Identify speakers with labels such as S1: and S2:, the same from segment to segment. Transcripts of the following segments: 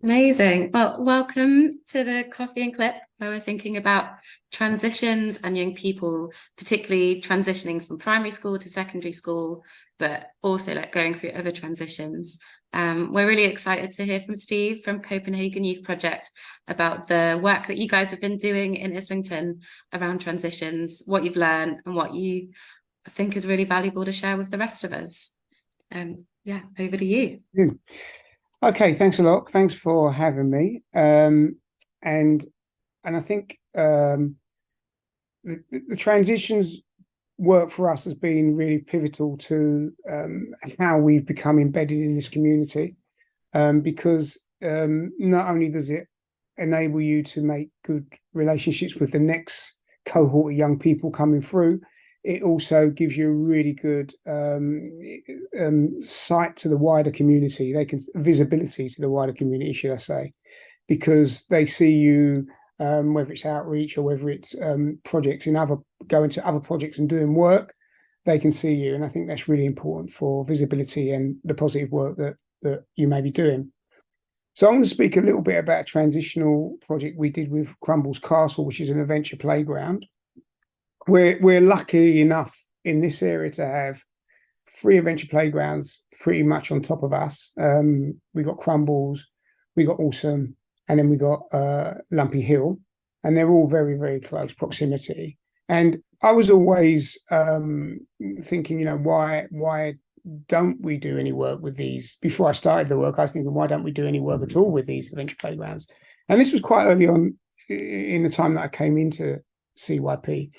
S1: Amazing. Well, welcome to the Coffee and Clip, where we're thinking about transitions and young people, particularly transitioning from primary school to secondary school, but also like going through other transitions. We're really excited to hear from Steve from Copenhagen Youth Project about the work that you guys have been doing in Islington around transitions, what you've learned, and what you think is really valuable to share with the rest of us. Yeah, over to you.
S2: Hmm. Okay, thanks a lot. Thanks for having me. And I think the transitions work for us has been really pivotal to how we've become embedded in this community. Because not only does it enable you to make good relationships with the next cohort of young people coming through, it also gives you a really good sight to the wider community. They can visibility to the wider community, should I say, because they see you, whether it's outreach or whether it's projects in other going to other projects and doing work, they can see you, and I think that's really important for visibility and the positive work that you may be doing. So I'm going to speak a little bit about a transitional project we did with Crumbles Castle, which is an adventure playground. We're lucky enough in this area to have three adventure playgrounds pretty much on top of us. We got Crumbles, we got Awesome, and then we got Lumpy Hill, and they're all very, very close proximity. And I was always thinking, why don't we do any work with these? Before I started the work, I was thinking, why don't we do any work at all with these adventure playgrounds? And this was quite early on in the time that I came into CYP.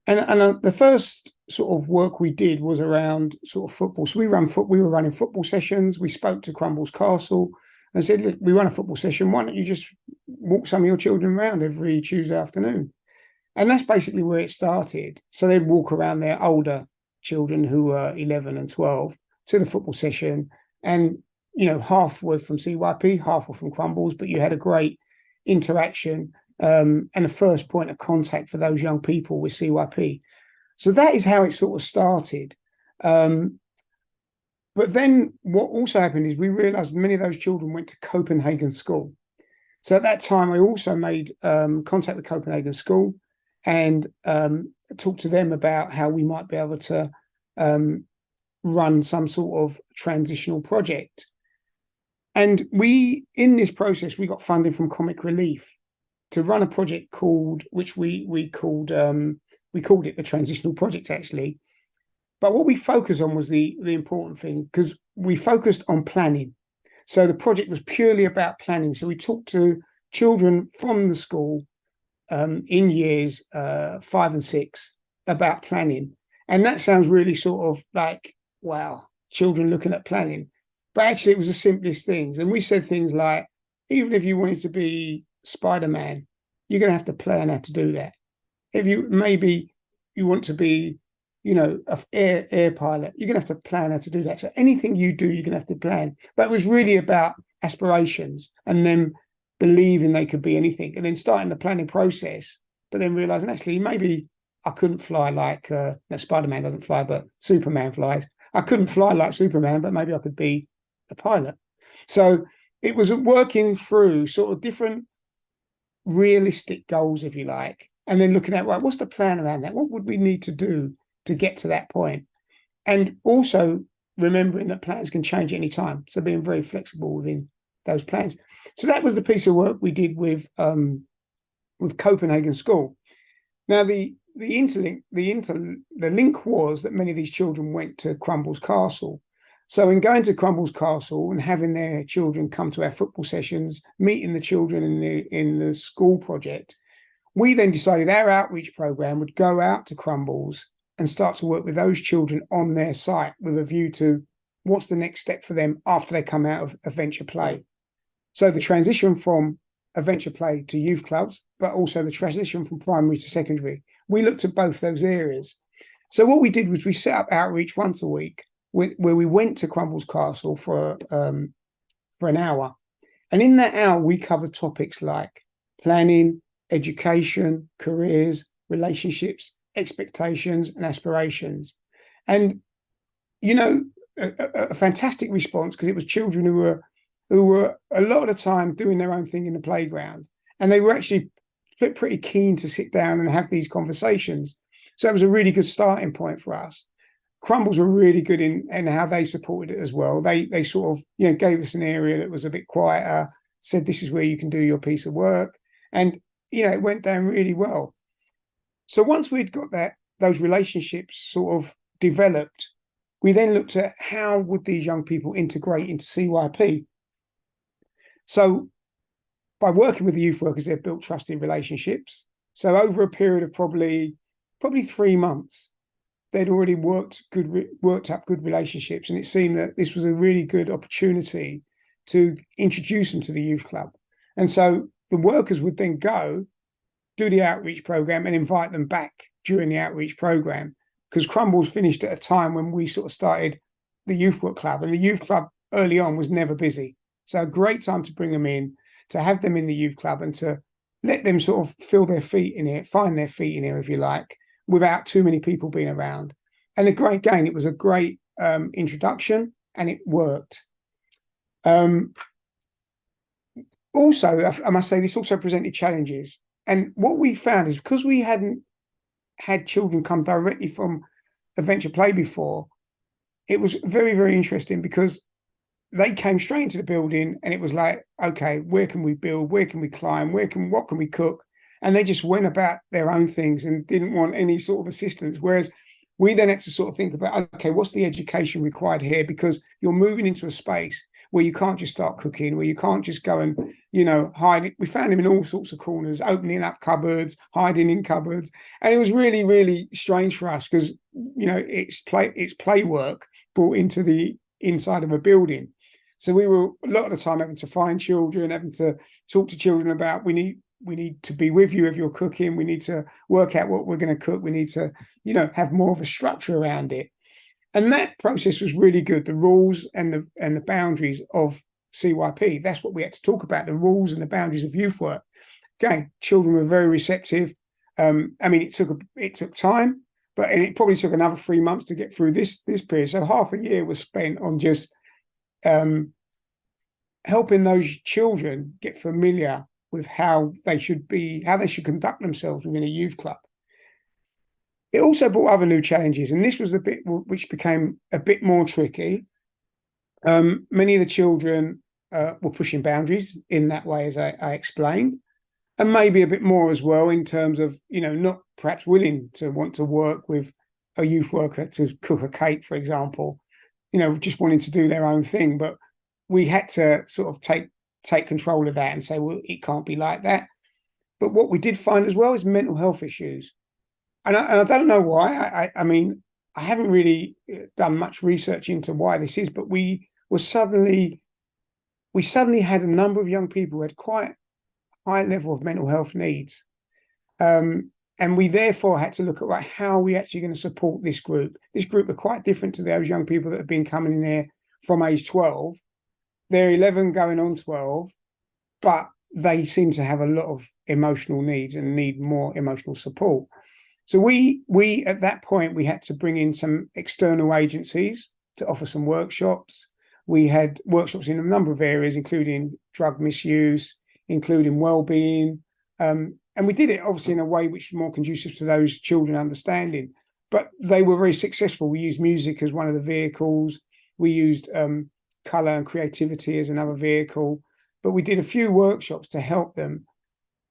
S2: And the first sort of work we did was around sort of football. So we were running football sessions. We spoke to Crumbles Castle and said, look, we run a football session. Why don't you just walk some of your children around every Tuesday afternoon? And that's basically where it started. So they'd walk around their older children who were 11 and 12 to the football session. And, half were from CYP, half were from Crumbles, but you had a great interaction and the first point of contact for those young people with CYP. So that is how it sort of started. But then what also happened is we realized many of those children went to Copenhagen School. So at that time, I also made contact with Copenhagen School and talked to them about how we might be able to run some sort of transitional project. And in this process, we got funding from Comic Relief to run a project which we called it the Transitional Project, actually. But what we focused on was the important thing, because we focused on planning. So the project was purely about planning. So we talked to children from the school in years 5 and 6 about planning. And that sounds really sort of like, wow, children looking at planning. But actually, it was the simplest things. And we said things like, even if you wanted to be Spider-Man, you're going to have to plan how to do that. If you want to be, an air pilot, you're going to have to plan how to do that. So anything you do, you're going to have to plan. But it was really about aspirations and them believing they could be anything, and then starting the planning process, but then realizing actually maybe I couldn't fly like Spider-Man doesn't fly, but Superman flies. I couldn't fly like Superman, but maybe I could be a pilot. So it was working through sort of different realistic goals, if you like, and then looking at, right, what's the plan around that? What would we need to do to get to that point? And also remembering that plans can change at any time. So being very flexible within those plans. So that was the piece of work we did with Copenhagen School. Now the link was that many of these children went to Crumbles Castle. So in going to Crumbles Castle and having their children come to our football sessions, meeting the children in the school project, we then decided our outreach program would go out to Crumbles and start to work with those children on their site with a view to what's the next step for them after they come out of adventure play. So the transition from adventure play to youth clubs, but also the transition from primary to secondary. We looked at both those areas. So what we did was we set up outreach once a week where we went to Crumbles Castle for an hour. And in that hour, we covered topics like planning, education, careers, relationships, expectations, and aspirations. And, a fantastic response, because it was children who were who were a lot of the time doing their own thing in the playground. And they were actually pretty keen to sit down and have these conversations. So it was a really good starting point for us. Crumbles were really good in how they supported it as well. They sort of, gave us an area that was a bit quieter, said this is where you can do your piece of work. And, it went down really well. So once we'd got those relationships sort of developed, we then looked at how would these young people integrate into CYP. So by working with the youth workers, they've built trusted relationships. So over a period of probably 3 months, they'd already worked up good relationships, and it seemed that this was a really good opportunity to introduce them to the youth club. And so the workers would then go do the outreach program and invite them back during the outreach program, because Crumbles finished at a time when we sort of started the youth work club, and the youth club early on was never busy. So a great time to bring them in, to have them in the youth club, and to let them sort of feel their feet in here, find their feet in here, if you like, without too many people being around. And it was a great introduction, and it worked. Also, I must say, this also presented challenges. And what we found is, because we hadn't had children come directly from Adventure Play before, it was very, very interesting, because they came straight into the building and it was like, okay, where can we build? Where can we climb? What can we cook? And they just went about their own things and didn't want any sort of assistance. Whereas we then had to sort of think about, okay, what's the education required here? Because you're moving into a space where you can't just start cooking, where you can't just go and, hide it. We found him in all sorts of corners, opening up cupboards, hiding in cupboards. And it was really, really strange for us, because, it's play work brought into the inside of a building. So we were a lot of the time having to find children, having to talk to children about, we need to be with you if you're cooking. We need to work out what we're going to cook. We need to, have more of a structure around it. And that process was really good. The rules and the boundaries of CYP. That's what we had to talk about, the rules and the boundaries of youth work. Again, children were very receptive. It took time, and it probably took another 3 months to get through this period. So half a year was spent on just helping those children get familiar with how they should conduct themselves within a youth club. It also brought other new challenges, and this was the bit which became a bit more tricky. Many of the children were pushing boundaries in that way, as I explained, and maybe a bit more as well in terms of, not perhaps willing to want to work with a youth worker to cook a cake, for example, just wanting to do their own thing. But we had to sort of take control of that and say, well, it can't be like that. But what we did find as well is mental health issues. And I don't know why. I haven't really done much research into why this is, but we suddenly had a number of young people who had quite high level of mental health needs. And we therefore had to look at, how are we actually going to support this group? This group are quite different to those young people that have been coming in there from age 12. They're 11 going on 12, but they seem to have a lot of emotional needs and need more emotional support. So we at that point, we had to bring in some external agencies to offer some workshops. We had workshops in a number of areas, including drug misuse, including well-being. And we did it obviously in a way which was more conducive to those children understanding. But they were very successful. We used music as one of the vehicles. We used colour and creativity as another vehicle. But we did a few workshops to help them.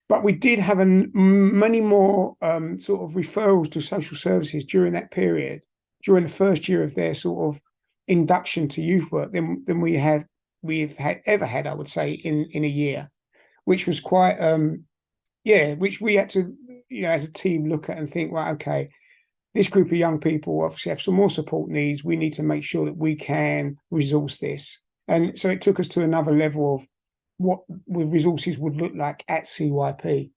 S2: But we did have many more sort of referrals to social services during that period, during the first year of their sort of induction to youth work than we've ever had, I would say, in a year, which was quite which we had to, as a team, look at and think, right, okay, this group of young people obviously have some more support needs. We need to make sure that we can resource this. And so it took us to another level of what the resources would look like at CYP.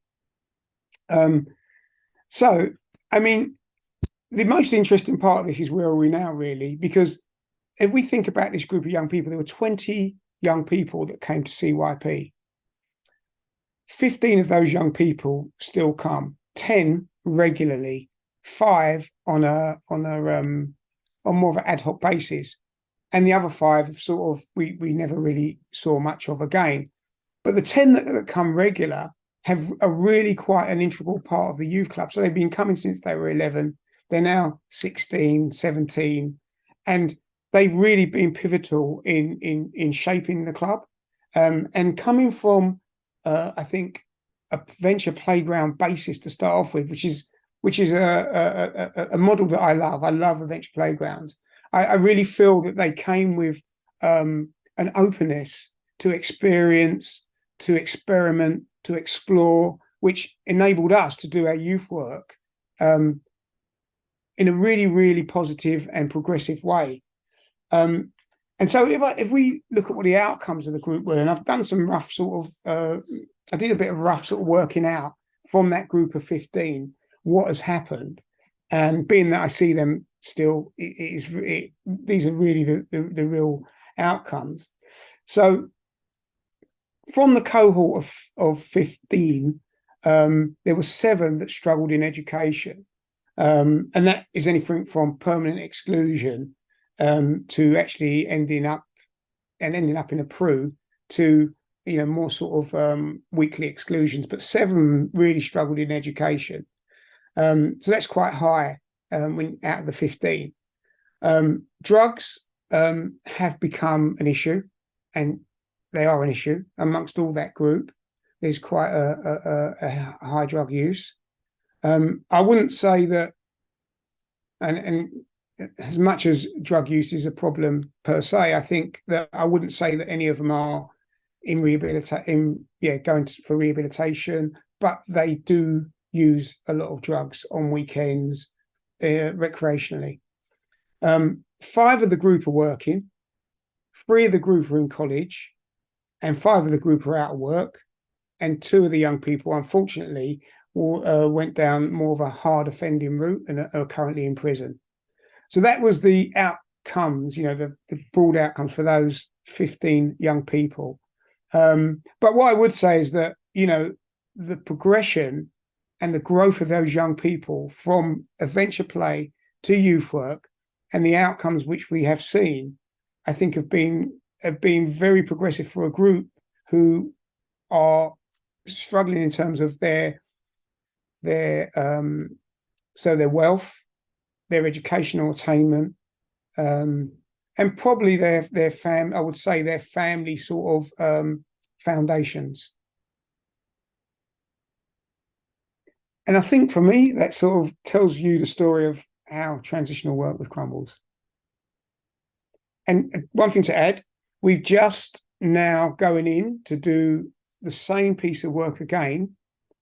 S2: So, the most interesting part of this is, where are we now, really? Because if we think about this group of young people, there were 20 young people that came to CYP. 15 of those young people still come, 10 regularly, 5 on more of an ad hoc basis. and the other 5 sort of we never really saw much of again. But the 10 that come regular are really quite an integral part of the youth club. So they've been coming since they were 11. They're now 16, 17, and they've really been pivotal in shaping the club. And coming from, I think, a venture playground basis to start off with, which is a model that I love. I love adventure playgrounds. I really feel that they came with an openness to experience, to experiment, to explore, which enabled us to do our youth work in a really, really positive and progressive way. And so if we look at what the outcomes of the group were, and I've done some rough sort of, I did a bit of rough sort of working out from that group of 15, what has happened. And being that I see them still, these are really the real outcomes. So from the cohort of 15, there were 7 that struggled in education. And that is anything from permanent exclusion to actually ending up in a PRU to more sort of weekly exclusions. But 7 really struggled in education. So that's quite high when out of the 15. Drugs have become an issue, and they are an issue amongst all that group. There's quite a high drug use. I wouldn't say that, and as much as drug use is a problem per se, I think that I wouldn't say that any of them are going for rehabilitation, but they do use a lot of drugs on weekends, recreationally. 5 of the group are working, 3 of the group are in college, and 5 of the group are out of work, and 2 of the young people, unfortunately, went down more of a hard offending route and are currently in prison. So that was the outcomes, the broad outcomes for those 15 young people. But what I would say is that, the progression and the growth of those young people from adventure play to youth work and the outcomes which we have seen, I think have been very progressive for a group who are struggling in terms of their wealth, their educational attainment, and probably their I would say their family sort of foundations. And I think for me, that sort of tells you the story of how transitional work with Crumbles. And one thing to add, we've just now going in to do the same piece of work again.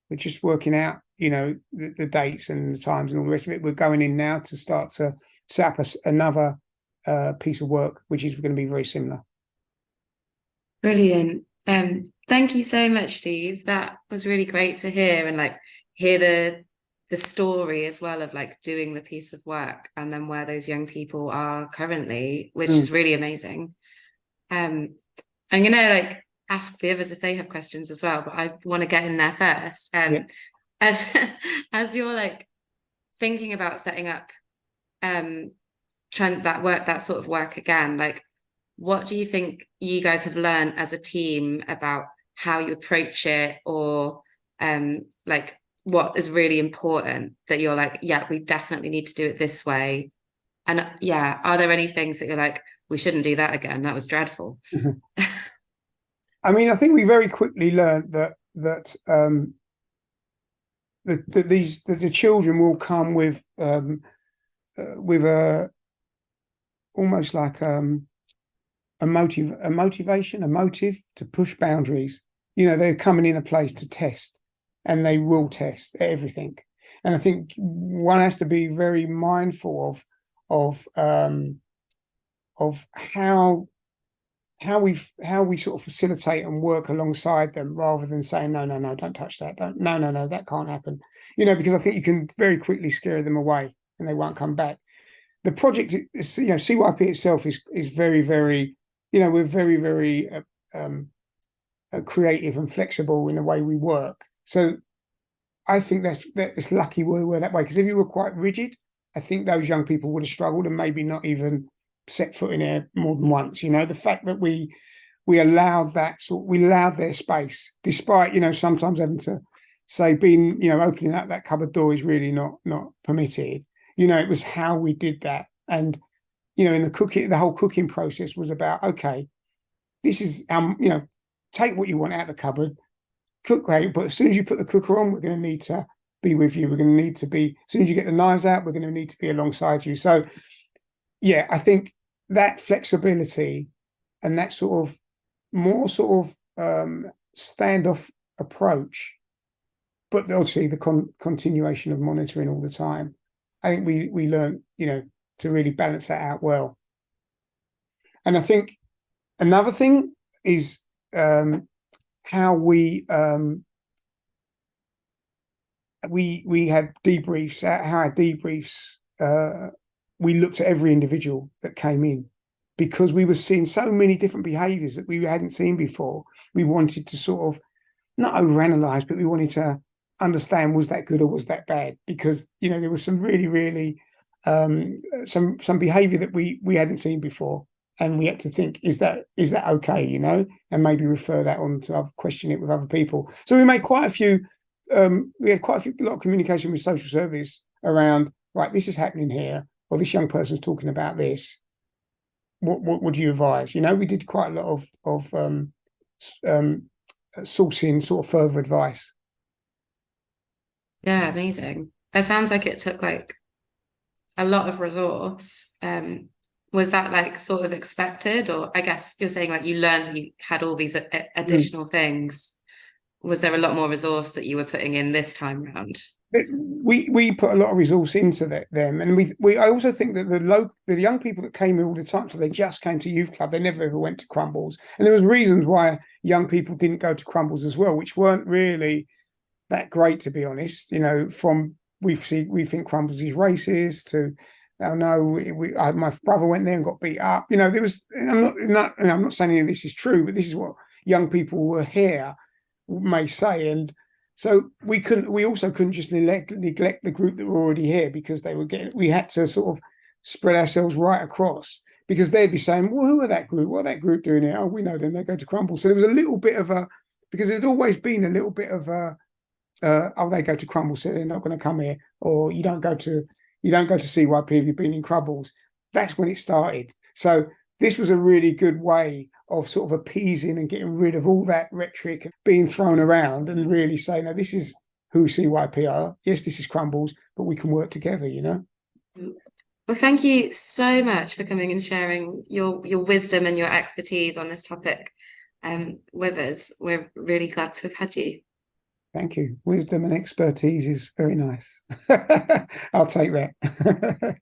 S2: We're just working out, the dates and the times and all the rest of it. We're going in now to start to set up another piece of work, which is going to be very similar.
S1: Brilliant. Thank you so much, Steve. That was really great to hear, and hear the story as well of doing the piece of work and then where those young people are currently, which is really amazing. I'm gonna ask the others if they have questions as well, but I want to get in there first. As you're thinking about setting up that sort of work again, what do you think you guys have learned as a team about how you approach it, or what is really important that you're we definitely need to do it this way? And are there any things that you're we shouldn't do that again, that was dreadful?
S2: I mean, I think we very quickly learned that the children will come with a almost like a motive to push boundaries. They're coming in a place to test, and they will test everything. And I think one has to be very mindful of how we sort of facilitate and work alongside them, rather than saying no, don't touch that, no, that can't happen, because I think you can very quickly scare them away and they won't come back. The project, CYP itself is very, very, we're very, very creative and flexible in the way we work. So I think that's lucky we're that way, because if you were quite rigid, I think those young people would have struggled and maybe not even set foot in there more than once. You know, the fact that we allowed we allowed their space, despite, you know, sometimes having to say being, you know, opening up that cupboard door is really not permitted. You know, it was how we did that. And, you know, in the whole cooking process was about, okay, this is, you know, take what you want out of the cupboard, cook great, but as soon as you put the cooker on, we're going to need to be with you. We're going to need to be, as soon as you get the knives out, we're going to need to be alongside you. So, yeah, I think that flexibility and that sort of more standoff approach, but obviously the continuation of monitoring all the time. I think we learned, you know, to really balance that out well. And I think another thing is how we had debriefs. How our debriefs, we looked at every individual that came in, because we were seeing so many different behaviours that we hadn't seen before. We wanted to sort of not overanalyze, but we wanted to understand, was that good or was that bad? Because, you know, there was some really some behaviour that we hadn't seen before, and we had to think, is that okay? You know, and maybe refer that on to question it with other people. So we made quite a few. We had quite a lot of communication with social service around, right, this is happening here, or this young person's talking about this. What would you advise? You know, we did quite a lot of sourcing sort of further advice.
S1: Yeah, amazing. It sounds like it took like a lot of resource. Was that like sort of expected, or I guess you're saying like you learned that you had all these additional things. Was there a lot more resource that you were putting in this time round?
S2: We put a lot of resource into them, and I also think that the young people that came in all the time, so they just came to youth club, they never ever went to Crumbles, and there was reasons why young people didn't go to Crumbles as well, which weren't really that great, to be honest. You know, from we think Crumbles is racist to, oh no, my brother went there and got beat up. You know, there was. I'm not saying any of this is true, but this is what young people who were here may say. And so we also couldn't just neglect the group that were already here, because we had to sort of spread ourselves right across, because they'd be saying, well, who are that group? What are that group doing here? Oh, we know them, they go to Crumble. So there was a little bit of a, because there'd always been a little bit of a, oh, they go to Crumble, so they're not going to come here, or you don't go to CYP if you've been in Crumbles. That's when it started. So this was a really good way of sort of appeasing and getting rid of all that rhetoric being thrown around, and really saying, no, this is who CYP are. Yes, this is Crumbles, but we can work together, you know?
S1: Well, thank you so much for coming and sharing your wisdom and your expertise on this topic with us. We're really glad to have had you.
S2: Thank you. Wisdom and expertise is very nice. I'll take that.